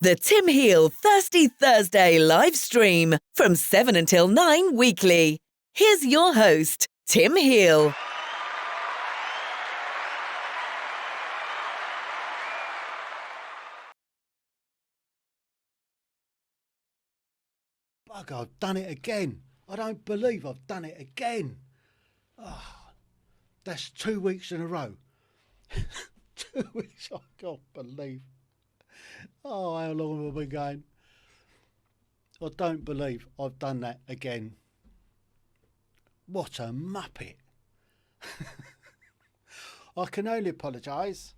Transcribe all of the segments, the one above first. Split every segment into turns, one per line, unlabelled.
The Tim Heale Thirsty Thursday live stream from 7 until 9 weekly. Here's your host, Tim Heale.
Bugger, I've done it again. I don't believe I've done it again. That's 2 weeks in a row. 2 weeks, I can't believe. Oh, how long have I been going? I don't believe I've done that again. What a muppet. I can only apologise.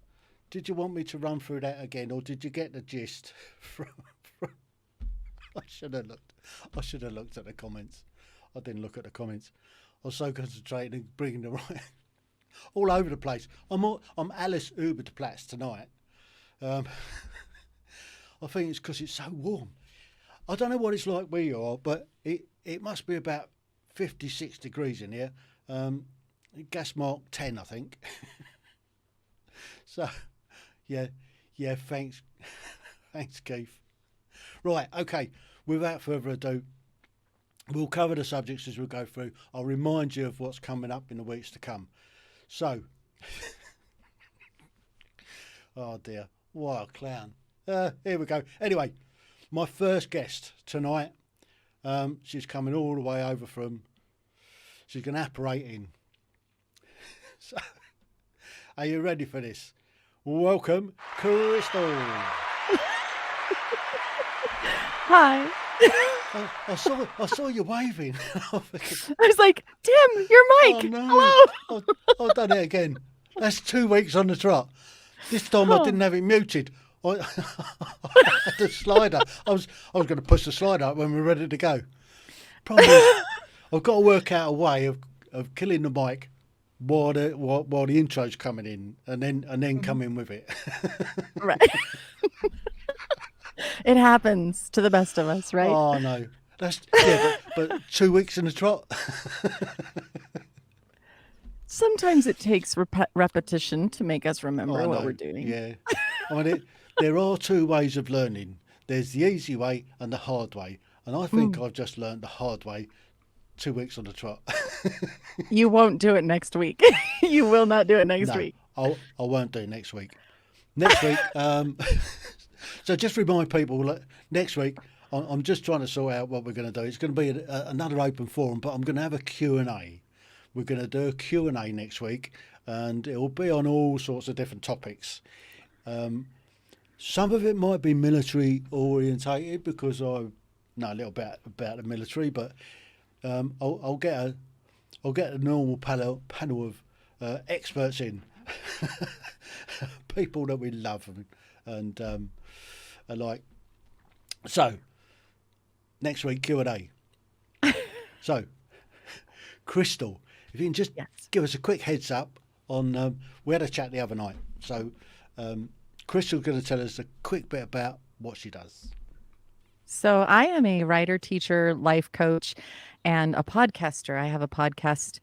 Did you want me to run through that again, or did you get the gist from I should have looked at the comments. I didn't look at the comments. I was so concentrated in bringing the right all over the place. I'm Alice Uber to Platts tonight. I think it's because it's so warm. I don't know what it's like where you are, but it must be about 56 degrees in here. Gas mark 10, I think. So, yeah, thanks, Keith. Right, okay, without further ado, we'll cover the subjects as we go through. I'll remind you of what's coming up in the weeks to come. So, oh dear, what a clown. Here we go. Anyway, my first guest tonight, she's coming all the way over she's going to apparate in. So, are you ready for this? Welcome, Crystal.
Hi.
I saw you waving.
I was like, Tim, your mic.
Oh, no.
Hello.
I've done it again. That's 2 weeks on the trot. This time I didn't have it muted. I had the slider. I was going to push the slider up when we were ready to go. Problem is, I've got to work out a way of killing the mic while the intro's coming in, and then come in with it.
Right. It happens to the best of us, right?
Oh no, but 2 weeks in the trot.
Sometimes it takes repetition to make us remember what we're doing.
Yeah, I mean, there are two ways of learning. There's the easy way and the hard way, and I think I've just learned the hard way. 2 weeks on the trot.
You won't do it next week. You will not do it next week.
I won't do it next week. Next week. So just remind people, next week, I'm just trying to sort out what we're going to do. It's going to be another open forum, but I'm going to have a Q&A. We're going to do a Q&A next week, and it will be on all sorts of different topics. Some of it might be military orientated because I know a little bit about the military, but I'll get a normal panel of experts in, people that we love and are like. So next week Q&A. So Crystal, if you can just give us a quick heads up on we had a chat the other night. So Crystal's going to tell us a quick bit about what she does.
So I am a writer, teacher, life coach, and a podcaster. I have a podcast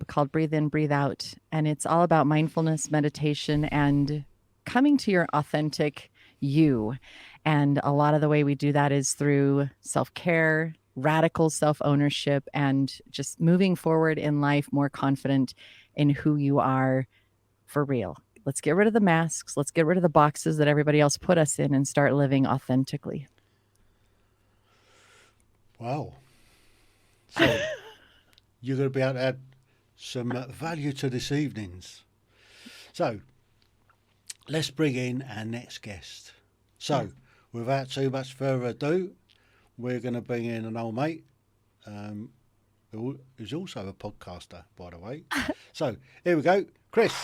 called Breathe In, Breathe Out, and it's all about mindfulness, meditation, and coming to your authentic you. And a lot of the way we do that is through self-care, radical self-ownership, and just moving forward in life more confident in who you are for real. Let's get rid of the masks. Let's get rid of the boxes that everybody else put us in and start living authentically.
Wow. So you're going to be able to add some value to this evening's. So let's bring in our next guest. So without too much further ado, we're going to bring in an old mate who's also a podcaster, by the way. So here we go, Chris.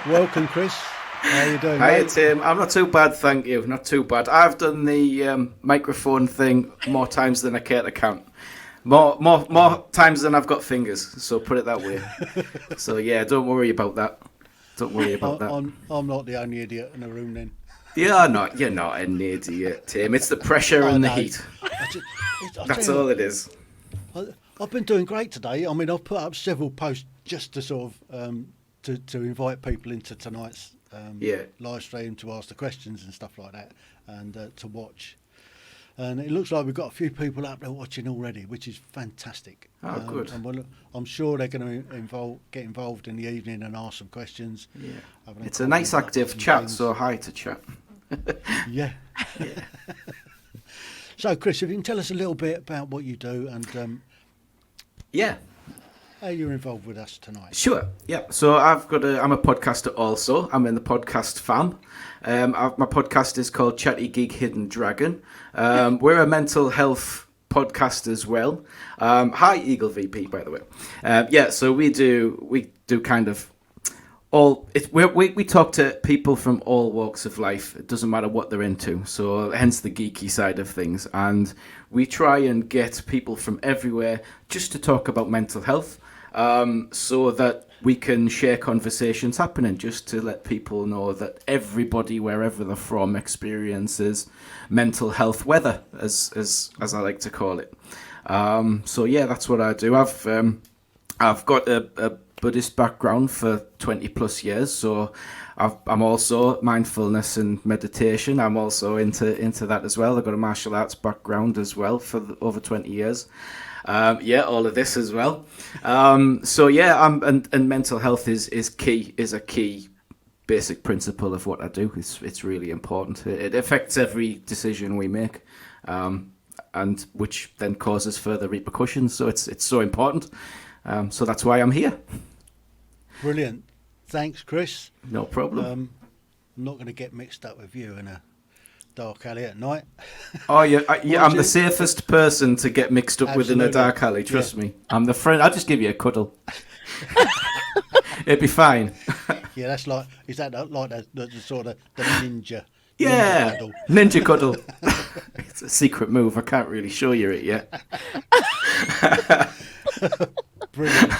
Welcome, Chris. How you doing,
Hi,
mate?
Tim. I'm not too bad, thank you. Not too bad. I've done the microphone thing more times than I care to count. More times than I've got fingers. So put it that way. So yeah, don't worry about that. Don't worry about that.
I'm not the only idiot in the room then.
You're not an idiot, Tim. It's the pressure and the heat. That's all it is.
I've been doing great today. I mean, I've put up several posts just to sort of to invite people into tonight's live stream to ask the questions and stuff like that, and to watch. And it looks like we've got a few people up there watching already, which is fantastic.
Oh, good.
And I'm sure they're going to get involved in the evening and ask some questions.
Yeah, it's a nice active chat,
things.
so hi to chat.
Yeah. So, Chris, if you can tell us a little bit about what you do and how you're involved with us tonight.
Sure. Yeah. So I'm a podcaster also. I'm in the podcast fam. My podcast is called Chatty Geek Hidden Dragon. We're a mental health podcast as well. Hi, Eagle VP, by the way. So we do kind of we talk to people from all walks of life. It doesn't matter what they're into. So hence the geeky side of things. And we try and get people from everywhere just to talk about mental health. So that we can share conversations happening, just to let people know that everybody, wherever they're from, experiences mental health weather, as I like to call it. So yeah, that's what I do. I've got a Buddhist background for 20 plus years, so I'm also mindfulness and meditation. I'm also into that as well. I've got a martial arts background as well for over 20 years. All of this as well. And mental health is a key basic principle of what I do. It's really important. It affects every decision we make, and which then causes further repercussions. So it's so important. So that's why I'm here.
Brilliant. Thanks, Chris.
No problem.
I'm not going to get mixed up with you in a dark alley at night.
Oh yeah, I'm the safest person to get mixed up with in a dark alley. Trust me, I'm the friend. I'll just give you a cuddle. It'd be fine.
Yeah, that's like. Is that like the sort of the ninja?
Yeah, ninja cuddle. It's a secret move. I can't really show you it yet.
Brilliant.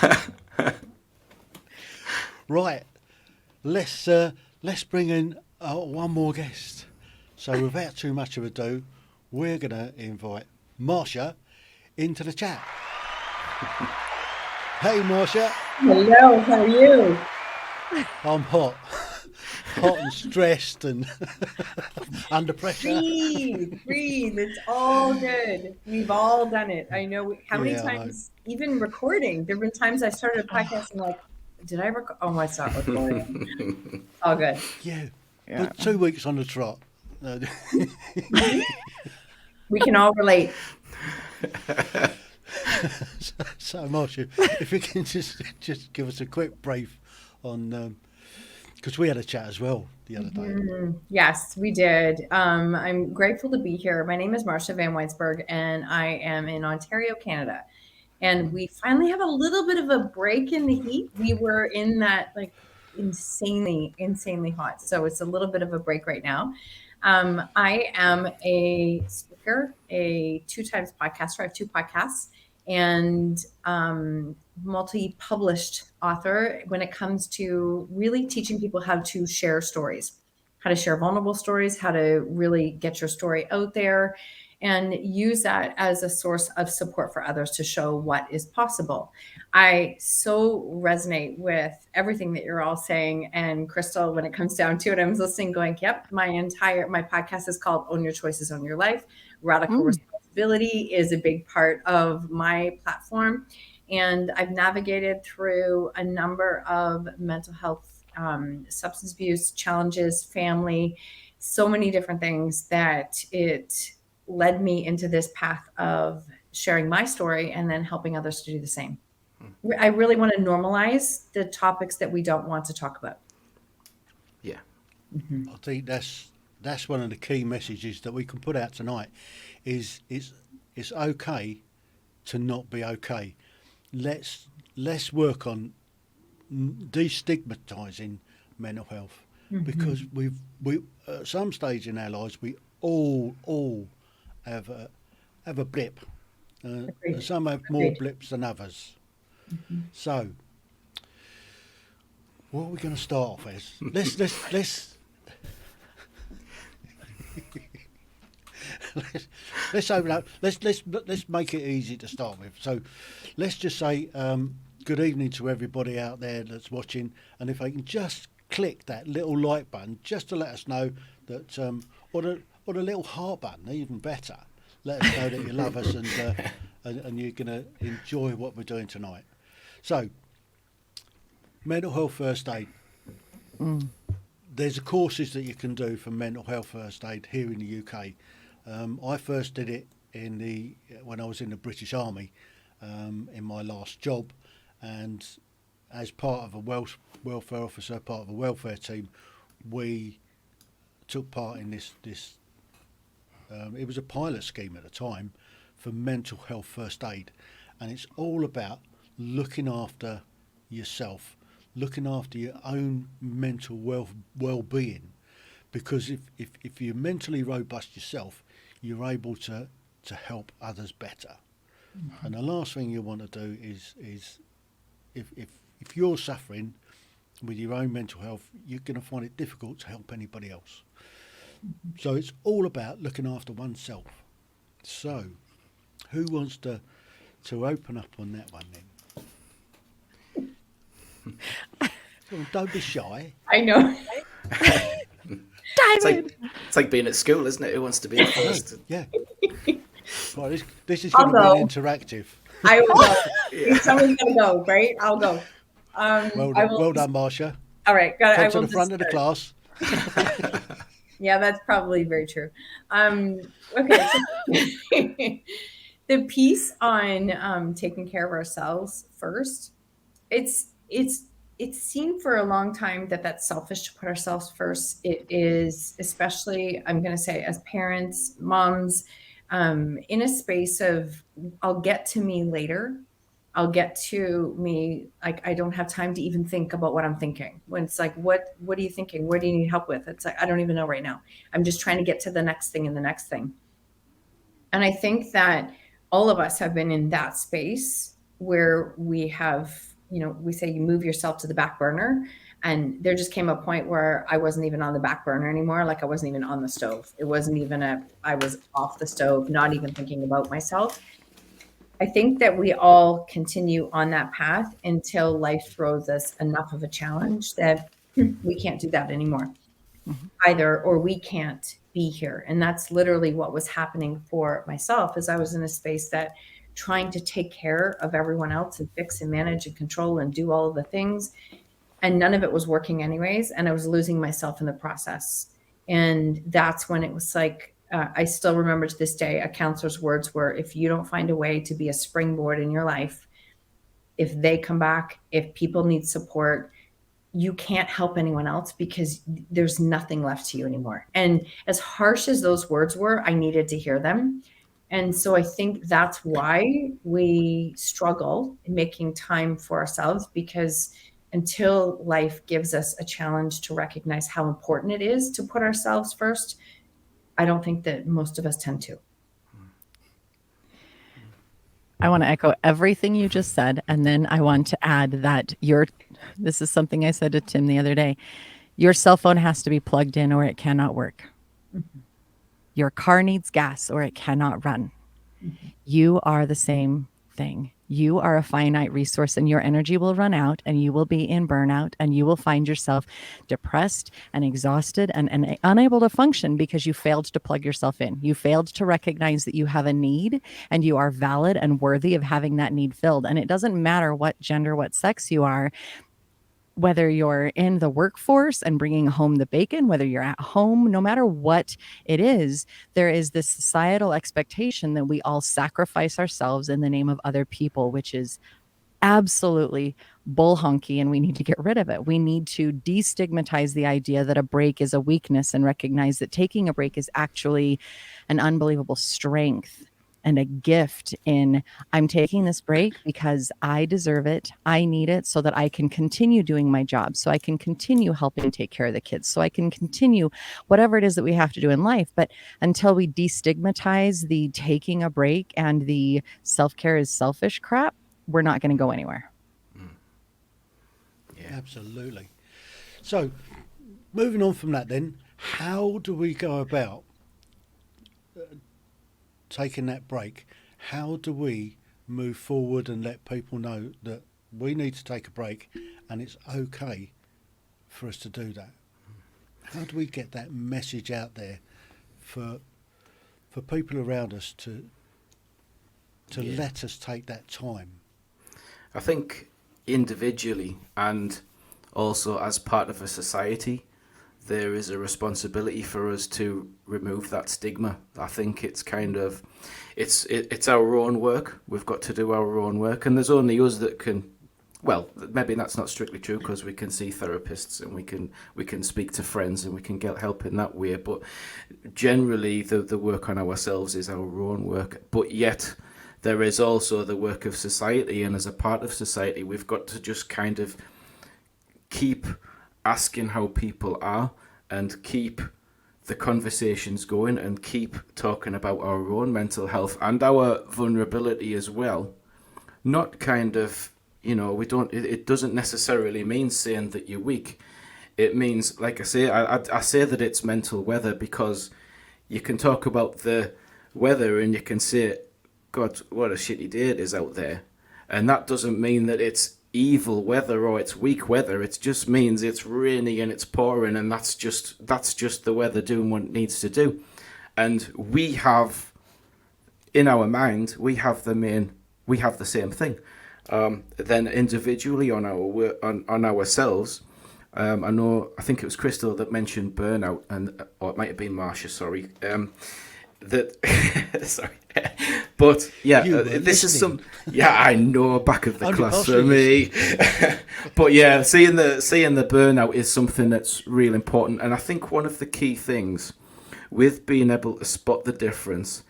Right, let's bring in one more guest. So without too much of ado, we're going to invite Marsha into the chat. Hey, Marsha.
Hello, how are you?
I'm hot and stressed and under pressure.
Breathe. It's all good. We've all done it. I know how many times, even recording, there have been times I started a podcast and like, did I record? Oh, I stopped recording. All good.
Yeah. But 2 weeks on the trot.
We can all relate.
So Marsha, if you can just give us a quick brief on, because we had a chat as well the other day.
Yes, we did. I'm grateful to be here. My name is Marsha Vanwynsberghe, and I am in Ontario, Canada. And we finally have a little bit of a break in the heat. We were in that like insanely hot. So it's a little bit of a break right now. I am a speaker, a 2 times podcaster. I have 2 podcasts, and multi-published author when it comes to really teaching people how to share stories, how to share vulnerable stories, how to really get your story out there and use that as a source of support for others to show what is possible. I so resonate with everything that you're all saying. And Crystal, when it comes down to it, I was listening going, yep, my podcast is called Own Your Choices, Own Your Life. Radical responsibility is a big part of my platform. And I've navigated through a number of mental health, substance abuse challenges, family, so many different things that it led me into this path of sharing my story and then helping others to do the same. I really want to normalize the topics that we don't want to talk about.
Yeah.
I think that's one of the key messages that we can put out tonight is it's okay to not be okay. Let's work on destigmatizing mental health, because we at some stage in our lives we all have a blip. Some have more blips than others. So, what are we going to start off as? Let's open up. Let's make it easy to start with. So, let's just say good evening to everybody out there that's watching, and if I can just click that little like button just to let us know that, or the little heart button, even better. Let us know that you love us and you're going to enjoy what we're doing tonight. So, mental health first aid. There's courses that you can do for mental health first aid here in the UK. I first did it when I was in the British Army, in my last job, and as part of a welfare officer, part of a welfare team, we took part in this. It was a pilot scheme at the time for mental health first aid, and it's all about looking after yourself, looking after your own mental well-being, because if you're mentally robust yourself, you're able to help others better. And the last thing you want to do is if you're suffering with your own mental health, you're going to find it difficult to help anybody else. So it's all about looking after oneself. So who wants to open up on that one then? Well, don't be shy.
I know.
It's like being at school, isn't it? Who wants to be the first?
Yeah. Right, this is going to be interactive.
I will go. Someone's going to go, right? I'll go.
Well done, Marsha.
All right. Got it.
Come to the front of the class.
Yeah, that's probably very true. Okay. So the piece on taking care of ourselves first, it's seemed for a long time that that's selfish to put ourselves first. It is, especially, I'm going to say, as parents, moms, in a space of, I'll get to me later. I'll get to me, like, I don't have time to even think about what I'm thinking. When it's like, what are you thinking? What do you need help with? It's like, I don't even know right now. I'm just trying to get to the next thing and the next thing. And I think that all of us have been in that space where we have, we say you move yourself to the back burner. And there just came a point where I wasn't even on the back burner anymore. Like, I wasn't even on the stove. It wasn't even I was off the stove, not even thinking about myself. I think that we all continue on that path until life throws us enough of a challenge that we can't do that anymore either, or we can't be here. And that's literally what was happening for myself, as I was in a space that trying to take care of everyone else and fix and manage and control and do all of the things. And none of it was working anyways. And I was losing myself in the process. And that's when it was like, I still remember to this day, a counselor's words were, if you don't find a way to be a springboard in your life, if they come back, if people need support, you can't help anyone else because there's nothing left to you anymore. And as harsh as those words were, I needed to hear them. And so I think that's why we struggle in making time for ourselves, because until life gives us a challenge to recognize how important it is to put ourselves first, I don't think that most of us tend to.
I want to echo everything you just said. And then I want to add that this is something I said to Tim the other day. Your cell phone has to be plugged in or it cannot work. Mm-hmm. Your car needs gas or it cannot run. Mm-hmm. You are the same thing. You are a finite resource and your energy will run out and you will be in burnout and you will find yourself depressed and exhausted and unable to function because you failed to plug yourself in. You failed to recognize that you have a need and you are valid and worthy of having that need filled. And it doesn't matter what gender, what sex you are, whether you're in the workforce and bringing home the bacon, whether you're at home, no matter what it is, there is this societal expectation that we all sacrifice ourselves in the name of other people, which is absolutely bull honky, and we need to get rid of it. We need to destigmatize the idea that a break is a weakness and recognize that taking a break is actually an unbelievable strength and a gift in, I'm taking this break because I deserve it. I need it so that I can continue doing my job, so I can continue helping take care of the kids, so I can continue whatever it is that we have to do in life. But until we destigmatize the taking a break and the self-care is selfish crap, we're not going to go anywhere.
Yeah, absolutely. So moving on from that then, how do we go about taking that break? How do we move forward and let people know that we need to take a break and it's okay for us to do that? How do we get that message out there for people around us to let us take that time?
I think individually and also as part of a society, there is a responsibility for us to remove that stigma. I think it's kind of, it's our own work. We've got to do our own work, and there's only us that can. Well, maybe that's not strictly true, because we can see therapists and we can speak to friends and we can get help in that way. But generally, the work on ourselves is our own work. But yet, there is also the work of society, and as a part of society, we've got to just kind of keep asking how people are and keep the conversations going and keep talking about our own mental health and our vulnerability as well. Not kind of, it doesn't necessarily mean saying that you're weak. It means, like I say, I say that it's mental weather, because you can talk about the weather and you can say, God, what a shitty day it is out there. And that doesn't mean that it's evil weather or it's weak weather. It just means it's rainy and it's pouring, and that's just the weather doing what it needs to do. And we have, in our mind, we have the same thing. Then individually on on ourselves, I think it was Crystal that mentioned burnout, or it might have been Marsha, sorry. Sorry, but yeah, this is I know, back of the class for me. But yeah, seeing the burnout is something that's real important, and I think one of the key things with being able to spot the difference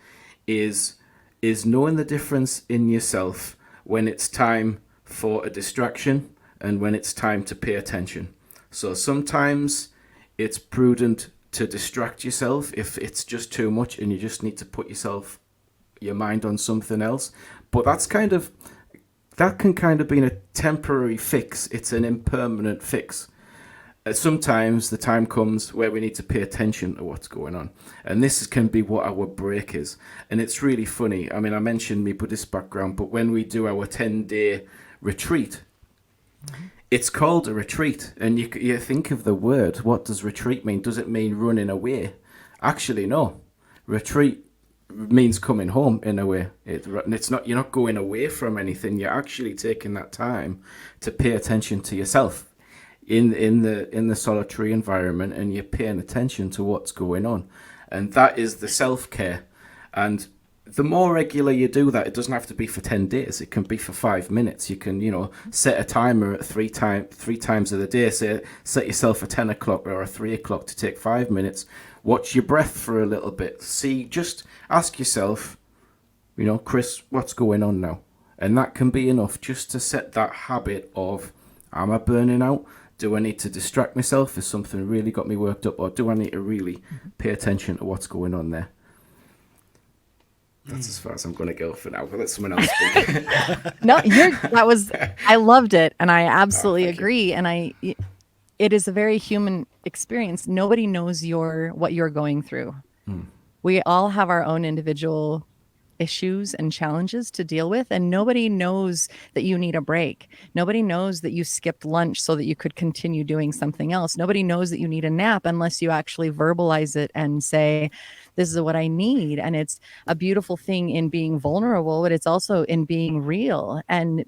is knowing the difference in yourself when it's time for a distraction and when it's time to pay attention. So sometimes it's prudent to distract yourself if it's just too much and you just need to put your mind on something else. But that can kind of be a temporary fix. It's an impermanent fix. Sometimes the time comes where we need to pay attention to what's going on. And this can be what our break is. And it's really funny. I mean, I mentioned my Buddhist background, but when we do our 10-day retreat, it's called a retreat. And you think of the word, what does retreat mean? Does it mean running away? Actually, no. Retreat means coming home in a way. It's not, you're not going away from anything. You're actually taking that time to pay attention to yourself in the solitary environment, and you're paying attention to what's going on. And that is the self-care. And the more regular you do that, it doesn't have to be for 10 days. It can be for 5 minutes. You can, set a timer at three times of the day. Set yourself a 10 o'clock or a 3 o'clock to take 5 minutes. Watch your breath for a little bit. Just ask yourself, Chris, what's going on now? And that can be enough just to set that habit of, am I burning out? Do I need to distract myself if something really got me worked up? Or do I need to really pay attention to what's going on there? That's as far as I'm going to go for now. We'll let someone else speak.
No, I loved it. And I absolutely agree. You. And it is a very human experience. Nobody knows what you're going through. We all have our own individual issues and challenges to deal with, and nobody knows that you need a break. Nobody knows that you skipped lunch so that you could continue doing something else. Nobody knows that you need a nap unless you actually verbalize it and say, this is what I need. And it's a beautiful thing in being vulnerable, but it's also in being real. And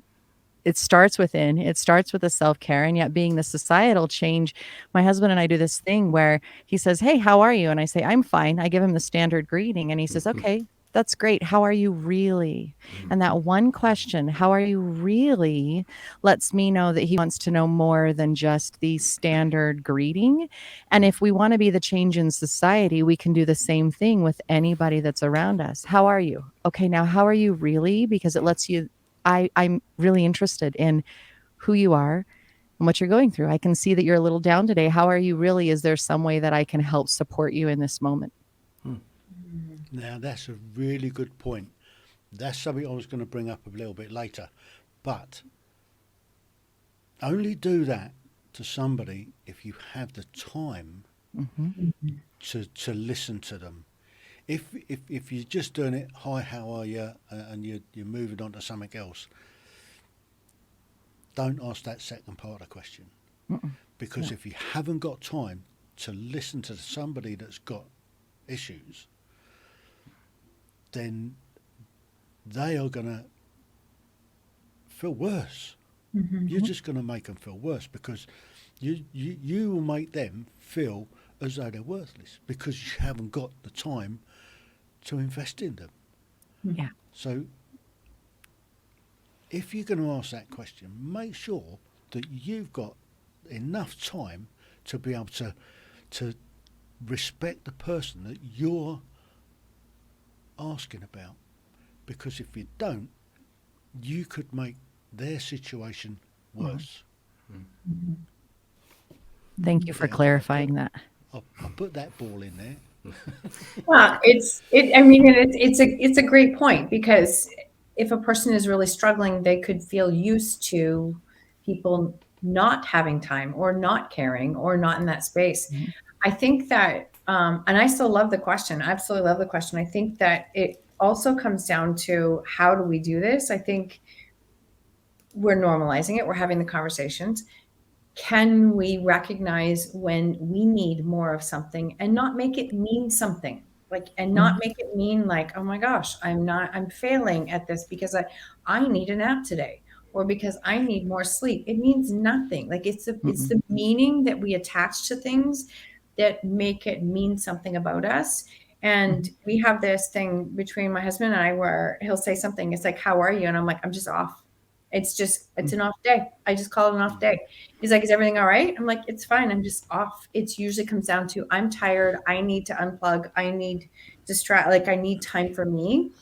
it starts within. It starts with the self-care, and yet being the societal change. My husband and I do this thing where he says, hey, how are you? And I say, I'm fine. I give him the standard greeting, and he says, okay, that's great. How are you really? And that one question, how are you really, lets me know that he wants to know more than just the standard greeting. And if we want to be the change in society, we can do the same thing with anybody that's around us. How are you? Okay, now how are you really? Because it lets you, I'm really interested in who you are and what you're going through. I can see that you're a little down today. How are you really? Is there some way that I can help support you in this moment?
Now, that's a really good point. That's something I was going to bring up a little bit later. But only do that to somebody if you have the time to listen to them. If you're just doing it, hi, how are you, and you're moving on to something else, don't ask that second part of the question. Because if you haven't got time to listen to somebody that's got issues, then they are going to feel worse. You're just going to make them feel worse, because you will make them feel as though they're worthless because you haven't got the time to invest in them.
Yeah.
So if you're going to ask that question, make sure that you've got enough time to be able to respect the person that you're asking about. Because if you don't, you could make their situation worse.
Thank you for clarifying that.
I'll put that ball in there.
Well, it's a great point, because if a person is really struggling, they could feel used to people not having time or not caring or not in that space. I think that, and I still love the question. I absolutely love the question. I think that it also comes down to, how do we do this? I think we're normalizing it. We're having the conversations. Can we recognize when we need more of something and not make it mean something, and not make it mean like, oh my gosh, I'm failing at this because I need a nap today, or because I need more sleep. It means nothing. It's the meaning that we attach to things that make it mean something about us. And we have this thing between my husband and I where he'll say something. It's like, how are you? And I'm like, I'm just off. It's an off day. I just call it an off day. He's like, is everything all right? I'm like, it's fine. I'm just off. It usually comes down to, I'm tired. I need to unplug. I need I need time for me.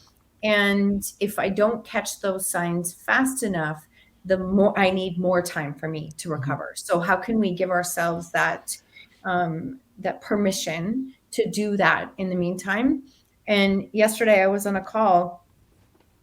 And if I don't catch those signs fast enough, the more I need more time for me to recover. So how can we give ourselves that permission to do that in the meantime? And yesterday I was on a call,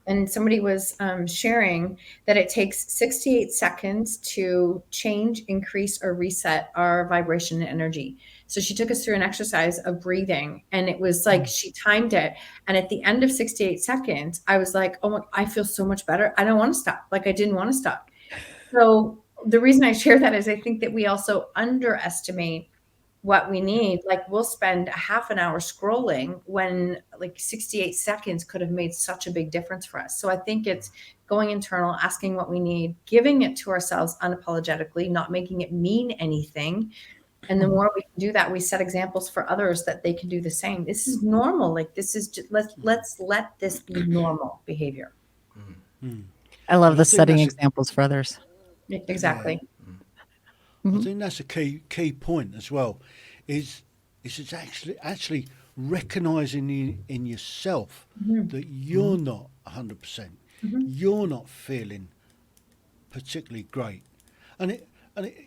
and somebody was sharing that it takes 68 seconds to change, increase, or reset our vibration and energy. So she took us through an exercise of breathing, and it was like she timed it. And at the end of 68 seconds, I was like, oh, I feel so much better. I don't want to stop. I didn't want to stop. So the reason I share that is I think that we also underestimate what we need. We'll spend a half an hour scrolling when 68 seconds could have made such a big difference for us. So I think it's going internal, asking what we need, giving it to ourselves unapologetically, not making it mean anything. And the more we can do that, we set examples for others that they can do the same. This is normal. This is just, let's let this be normal behavior.
I love the setting examples for others.
Exactly.
I think that's a key point as well. Is it's actually recognizing in yourself that you're not 100%. You're not feeling particularly great, and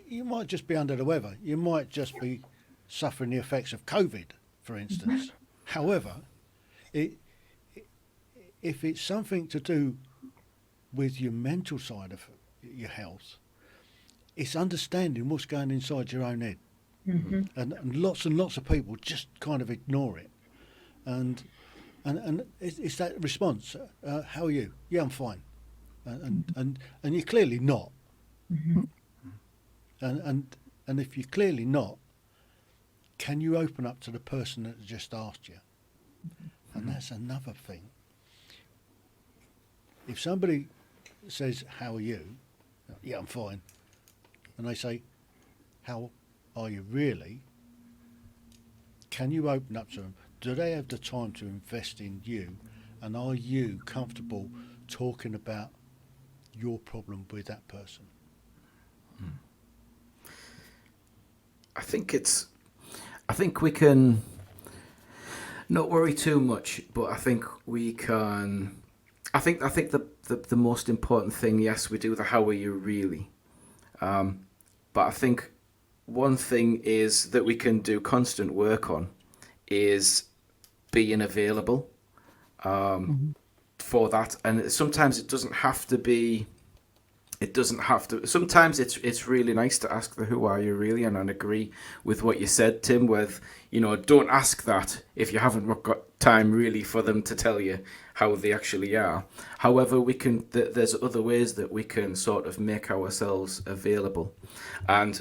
you might just be under the weather. You might just be suffering the effects of COVID, for instance. However, if it's something to do with your mental side of your health, it's understanding what's going inside your own head. And lots of people just kind of ignore it. And it's that response. How are you? Yeah, I'm fine. And you're clearly not. And if you're clearly not, can you open up to the person that just asked you? And that's another thing. If somebody says, how are you? Yeah, I'm fine. And they say, how are you really? Can you open up to them? Do they have the time to invest in you? And are you comfortable talking about your problem with that person?
I think we can not worry too much, but I think we can. I think the most important thing, yes, we do the how are you really. But I think one thing is that we can do constant work on is being available for that. And sometimes it doesn't have to be. Sometimes it's really nice to ask the who are you really, and I agree with what you said, Tim, with, don't ask that if you haven't got time really for them to tell you how they actually are. However, there's other ways that we can sort of make ourselves available. And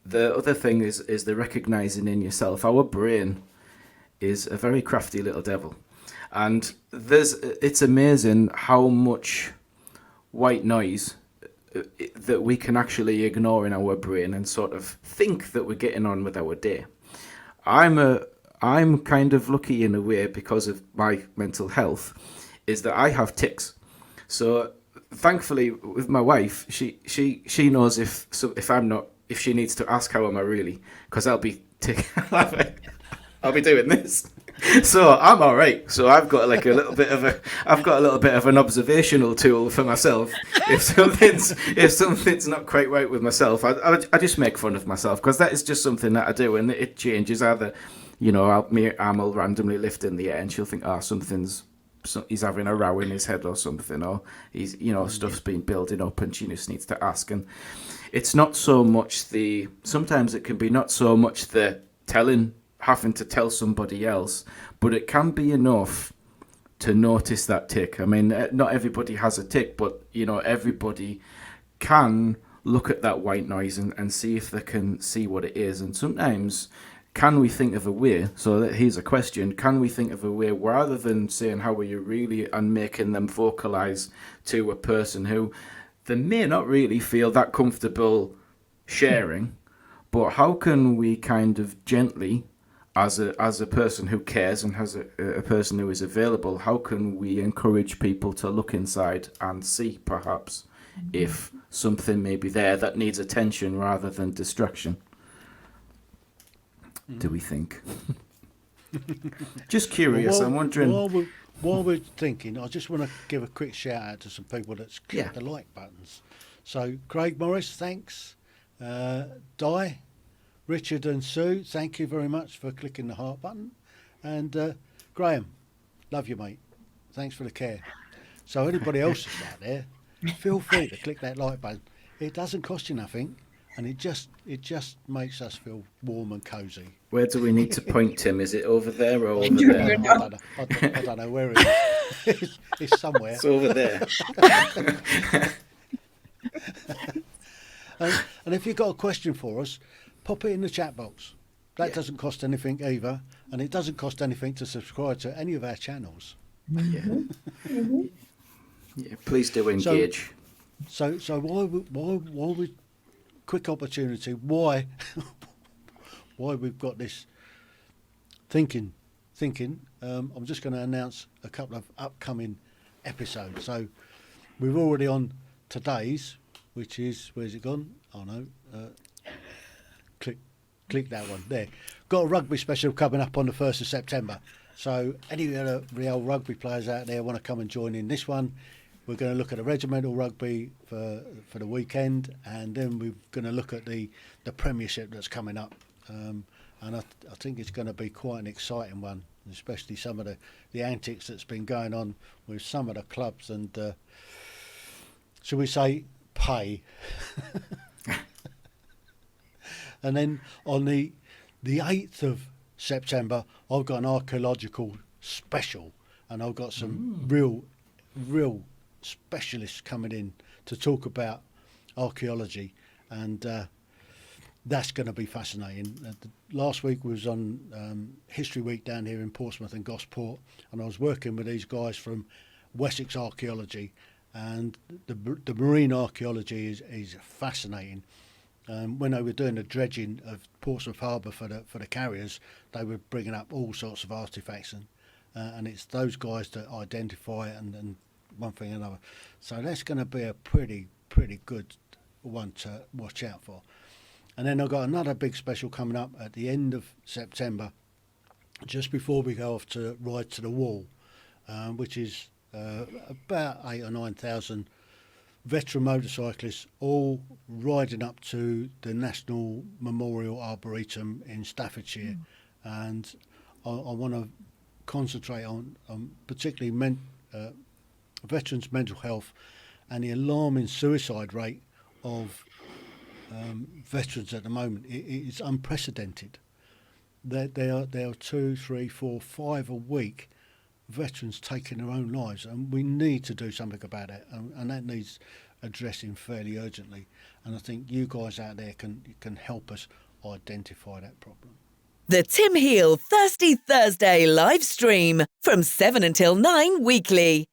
the other thing is the recognizing in yourself. Our brain is a very crafty little devil, and it's amazing how much white noise that we can actually ignore in our brain and sort of think that we're getting on with our day. I'm kind of lucky in a way because of my mental health, is that I have tics. So thankfully with my wife, she knows if she needs to ask how am I really, because I'll be doing this. So I'm all right. So I've got like a little bit of an observational tool for myself. If something's not quite right with myself, I just make fun of myself, because that is just something that I do, and it changes. Either, my arm will randomly lift in the air, and she'll think, he's having a row in his head or something, or he's, stuff's been building up, and she just needs to ask. And it's not so much sometimes it can be not so much the having to tell somebody else, but it can be enough to notice that tic. I mean, not everybody has a tic, but everybody can look at that white noise and see if they can see what it is. And sometimes, can we think of a way? So here's a question: can we think of a way, rather than saying how are you really and making them vocalize to a person who they may not really feel that comfortable sharing, but how can we kind of gently, as a person who cares and has a person who is available, how can we encourage people to look inside and see perhaps if something may be there that needs attention rather than distraction? Do we think? Just curious.
Well,
I'm wondering.
While we're thinking, I just want to give a quick shout out to some people that's clicked the like buttons. So Craig Morris, thanks. Di, Richard and Sue, thank you very much for clicking the heart button. And Graham, love you, mate. Thanks for the care. So anybody else that's out there, feel free to click that like button. It doesn't cost you nothing, and it just makes us feel warm and cosy.
Where do we need to point, Tim? Is it over there or over there?
I don't know where it is. It's somewhere.
It's over there.
And if you've got a question for us, pop it in the chat box. That doesn't cost anything either, and it doesn't cost anything to subscribe to any of our channels.
Yeah. Yeah, please do engage.
So why we quick opportunity, why we've got this thinking. I'm just going to announce a couple of upcoming episodes. So we're already on today's, which is, where's it gone? Oh no, click that one there. Got a rugby special coming up on the 1st of September. So any of the old rugby players out there want to come and join in this one, we're going to look at a regimental rugby for the weekend, and then we're going to look at the Premiership that's coming up. And I think it's going to be quite an exciting one, especially some of the antics that's been going on with some of the clubs and, shall we say, pay. And then on the 8th of September, I've got an archaeological special, and I've got some real specialists coming in to talk about archaeology, and that's going to be fascinating. Last week was on History Week down here in Portsmouth and Gosport, and I was working with these guys from Wessex Archaeology, and the marine archaeology is fascinating. When they were doing the dredging of Portsmouth Harbour for the carriers, they were bringing up all sorts of artefacts, and it's those guys that identify and one thing and another. So that's going to be a pretty good one to watch out for. And then I've got another big special coming up at the end of September, just before we go off to Ride to the Wall, which is about 8,000 or 9,000 veteran motorcyclists all riding up to the National Memorial Arboretum in Staffordshire. And I want to concentrate on particularly veterans' mental health and the alarming suicide rate of veterans at the moment. It's unprecedented. There are 2, 3, 4, 5 a week veterans taking their own lives, and we need to do something about it, and that needs addressing fairly urgently. And I think you guys out there can help us identify that problem.
The Tim Heale Thirsty Thursday live stream from 7 until 9 weekly.